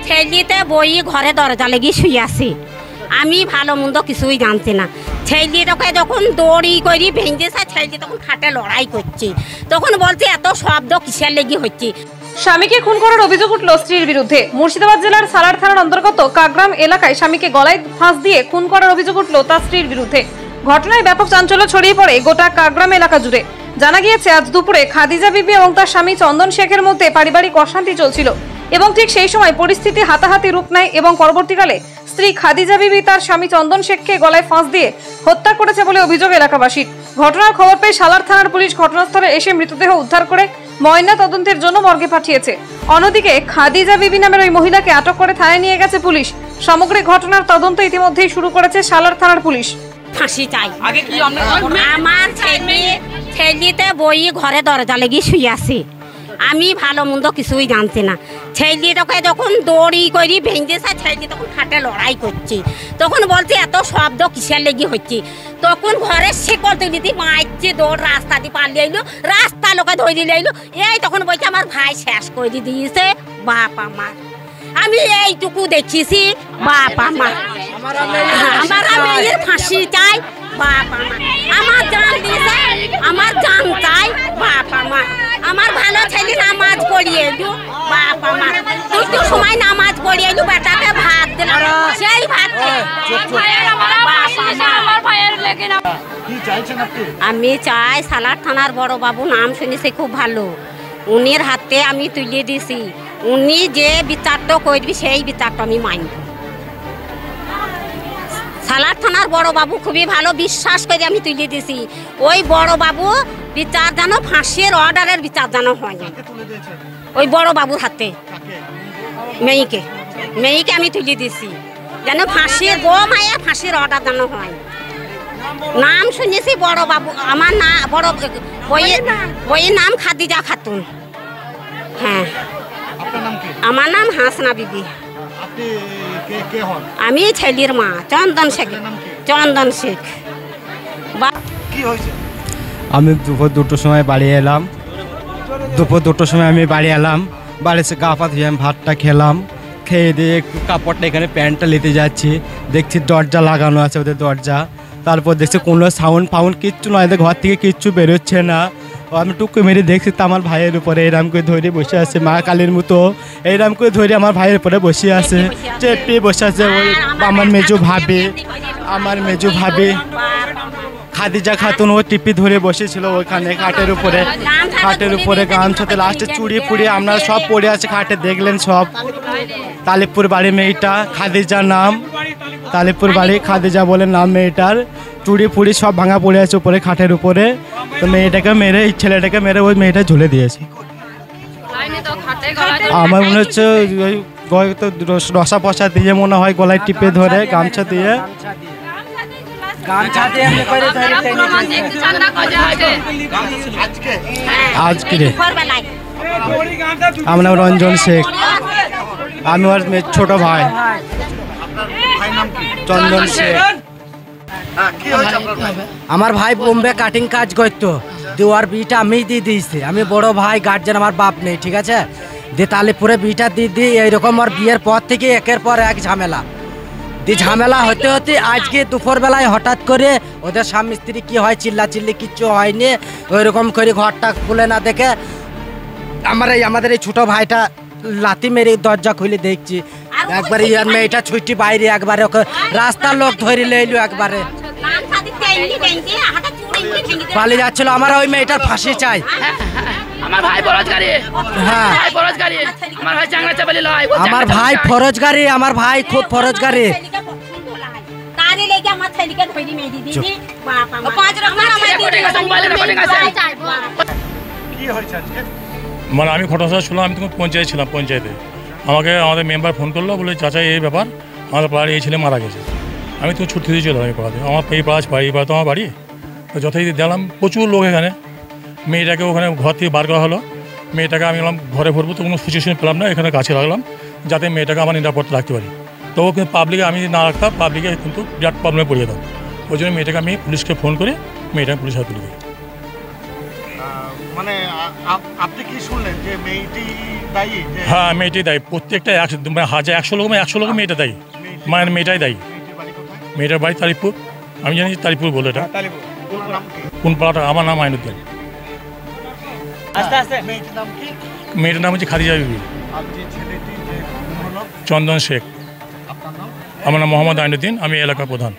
ছেলেতে বই ঘরে দরজা লেগে শুয়ে আছে। আমি ভালো মন্দ কিছুই জানছি না। ছেলেটাকে যখন দড়ি করি ভেঙেছে, ছেলে তখন খাটে লড়াই করছে। তখন বলছে এত শব্দ কিসের লেগে হচ্ছে। স্বামীকে খুন করার অভিযোগ উঠল স্ত্রীর বিরুদ্ধে। মুর্শিদাবাদ জেলার সালার থানার অন্তর্গত কাগ্রাম এলাকায় স্বামীকে গলায় ফাঁস দিয়ে খুন করার অভিযোগ উঠল তার স্ত্রীর বিরুদ্ধে। ঘটনায় ব্যাপক চাঞ্চল্য ছড়িয়ে পড়ে গোটা কাগ্রাম এলাকা জুড়ে। জানা গিয়েছে আজ দুপুরে খাদিজা বিবি এবং তার স্বামী চন্দন শেখের মধ্যে পারিবারিক অশান্তি চলছিল এবং ঠিক সেই সময় পরিস্থিতি হাতাহাতি রূপ নেয় এবং পরবর্তীকালে স্ত্রী খাদিজা বিবি তার স্বামী চন্দন শেখকে গলায় ফাঁস দিয়ে হত্যা করেছে বলে অভিযোগ এলাকাবাসীর। ঘটনার খবর পেয়ে সালার থানার পুলিশ ঘটনাস্থলে এসে মৃতদেহ উদ্ধার করে ময়না তদন্তের জন্য মর্গে পাঠিয়েছে। অন্যদিকে খাদিজা বিবি নামের ওই মহিলাকে আটক করে থানায় নিয়ে গেছে পুলিশ। সমগ্র ঘটনার তদন্ত ইতিমধ্যেই শুরু করেছে সালার থানার পুলিশ। ফাঁসি চাই। আমার ছেলেতে বই ঘরে দরজা লেগে শুয়ে আছে। আমি ভালো মন্দ কিছুই জানছি না। ছেলেটাকে যখন দড়ি করি ভেঙেছে, ছেলে তখন খাটে লড়াই করছে। তখন বলছে এত শব্দ কিসের লেগে হচ্ছে। তখন ঘরের শেকল তুলিতে মারছে, দৌড় রাস্তা দিয়ে পালিয়ে এলো, রাস্তা লোকে ধরে দিলে এলো। এই তখন বলছে আমার ভাই শেষ করে দিয়েছে বাপ আমার। আমি এইটুকু দেখেছি বাপ আমার। আমার মেয়ের ফাঁসি চাই বাপ আমার। আমার জান দিয়েছে, আমার জান চাই বাপ আমার। আমার ভালো ছেলে নামাজ পড়িয়ে এলু বাপ আমার। দুটো সময় নামাজ পড়িয়ে এলু, বেটাকে ভাত দিল, সেই ভাত আমি চাই সালার থানার বড় বাবু, নাম শুনেছি খুব ভালো, উনির হাতে আমি তুলে দিছি। উনি যে বিচারটা করবি সেই বিচারটা আমি মানব। সালার থানার বড় বাবু খুবই ভালো, বিশ্বাস করে আমি তুলে দিছি। ওই বড় বাবু বিচার যেন ফাঁসির অর্ডারের বিচার যেন হয় ওই বড় বাবুর হাতে। মেয়েকে আমি তুলে দিছি যেন ফাঁসির মায়া ফাঁসির অর্ডার যেন হয়। নাম শুনেছি বড় বাবু, আমার না বড় বইয়ের নাম খাদিজা খাতুন। হ্যাঁ, আমার নাম হাসনা বিবি। আমি ছেলের মা চন্দন শেখ। চন্দন শেখ। আমি দুপুর 2টোর সময় বাড়ি এলাম। বাড়িতে গা পা ধুয়ে আমি ভাতটা খেলাম। খেয়ে দিয়ে একটু কাপড়টা এখানে প্যান্টটা নিতে যাচ্ছি, দেখছি দরজা লাগানো আছে ওদের দরজা। তারপর দেখছি কোনো সাউন্ড কিচ্ছু নয়, ঘর থেকে কিচ্ছু বেরোচ্ছে না। আমি টুকু মেরে দেখছি তো আমার ভাইয়ের উপরে এরম করে ধরে বসে আছে, মা কালীর মতো এইরকম করে ধরে আমার ভাইয়ের উপরে বসে আছে, চেপে বসে আছে। ওই আমার মেজু ভাবি খাদিজা খাতুন ও টিপি ধরে বসেছিল ওইখানে খাটের উপরে গামছাতে লাস্টে চুড়ি পুড়ি আমরা সব পড়ে আছে খাটে, দেখলেন সব। তালিপুর বাড়ি মেয়েটা, খাদিজার নাম, তালিপুর বাড়ি খাদিজা বলে নাম মেয়েটার। চুড়ি পুড়ি সব ভাঙা পড়ে আছে উপরে খাটের উপরে। তো মেয়েটাকে মেরে, ছেলেটাকে মেরে ওই মেয়েটা ঝুলে দিয়েছে। আমার মনে হচ্ছে ওই রসা পশা দিয়ে মনে হয় গলায় টিপে ধরে গামছা দিয়ে আজকে আমার নাম রঞ্জন শেখ, আমি ওর ছোট ভাই চন্দন শেখ। আমার ভাই বোম্বে কাটিং কাজ করতো, দেওয়ার বিটা আমি দিয়ে দিয়েছি। আমি বড় ভাই, গার্জেন আমার বাপ নেই, ঠিক আছে। দিয়ে তালিপুরে বিটা দিয়ে দিই। এইরকম আর বিয়ের পর থেকে একের পর এক ঝামেলা হতে হতে আজকে দুপুরবেলায় হঠাৎ করে ওদের স্বামী স্ত্রী কি হয় চিল্লাচিল্লি কিচ্ছু হয়নি। ওইরকম করে ঘরটা খুলে না দেখে আমাদের এই ছোট ভাইটা লাথি মেরে দরজা খুলে দেখছি। একবারে ইয়ার মেয়েটা ছুটি বাইরে, একবারে ওকে রাস্তার লোক ধরে লইলো, একবারে পালিয়ে যাচ্ছিল। আমার ওই মেয়েটার ফাঁসি চাই। আমার ভাই ফরজগারি, হ্যাঁ আমার ভাই ফরজগারি, আমার ভাই খুব ফরজগারি। মানে আমি ঘটনা শুনলাম, আমি তখন পঞ্চায়েত ছিলাম। পঞ্চায়েতে আমাদের মেম্বার ফোন করলো, বলে চাচা এই ব্যাপার, আমাদের পাড়ার এই ছেলে মারা গেছে। আমি তো ছুটি দিয়ে চলে, আমি পাড়াতে আমার এই পাড়া তো আমার বাড়ি। যথারীতি দেখলাম প্রচুর লোক এখানে। মেয়েটাকে ওখানে ঘর থেকে বার করা হলো। মেয়েটাকে আমি বললাম ঘরে ভরবো, তো কোনো সিচুয়েশন পেলাম না, এখানে কাছে রাখলাম যাতে মেয়েটাকে আমার নিরাপত্তা রাখতে পারি। তো কিন্তু পাবলিকে আমি না রাখতাম, পাবলিকে কিন্তু বিরাট প্রবলেমে পড়িয়ে দাও। ওই জন্য মেয়েটাকে আমি পুলিশকে ফোন করে মেয়েটাকে পুলিশ হাতে তুলে দিই। মানে আপনি কি শুনলেন যে মেয়েটি দায়ী? হ্যাঁ মেয়েটাই দায়ী, প্রত্যেকটা 100 লোক মেয়েটা দায়ী, মানে মেয়েটাই দায়ী। মেয়েটার বাড়ি তারিপুর, আমি জানি তারিপুর বলে এটা। কোন পাড়াটা? আমার নাম আইনুদ্দিন। মেয়েটার নাম হচ্ছে খাদিজা বিবি। চন্দন শেখ। আমার নাম মোহাম্মদ আইনুদ্দিন, আমি এলাকার প্রধান।